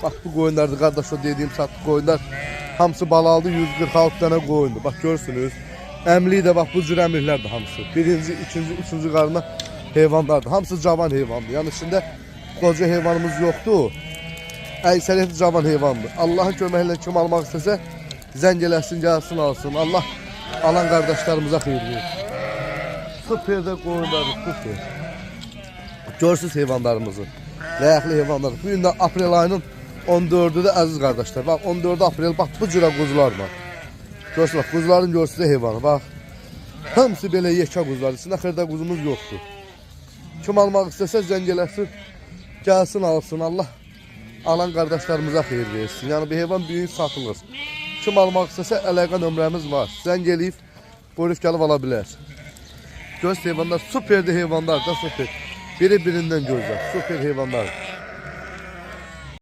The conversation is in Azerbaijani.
Bak bu koyunlardı kardeş, o dediğim satlı koyunlar. Hamısı balalı 146 tane koyundu. Bak görürsünüz. Əmli də bax bu cür əmirlərdir hamısı. Birinci, ikinci, üçüncü qarına heyvanlardır. Hamısı cavan heyvandır. Yəni içində qoca heyvanımız yoxdur. Əksəriyyəti cavan heyvandır. Allahın köməklə kim almaq istəsə zəng eləsin, gəlsin, alsın. Allah alan qardaşlarımıza xeyir versin. Süper də qoyunları, süper. Görürsünüz heyvanlarımızı. Ləyaqlı heyvanlar. Bu gün də aprel ayının 14'ü də əziz qardaşlar. Bax 14 aprel bax bu cürə quzular var. Görürsünüz bax quzuların görürsünüz heyvanı. Bax hamısı belə yekə quzular. İçində xırda quzumuz yoxdur. Kim almaq istəsə zəng eləsin, gəlsin, alsın. Allah alan qardaşlarımıza xeyir versin. Yəni bir heyvan büyük satılır. Kim almaq istəsə əlaqə nömrəmiz var. Zəng eləyib buyurub gəlib ala bilər. Göz heyvanlar süperdi heyvanlar da süper. Biri birindən gözəl. Süper heyvanlar.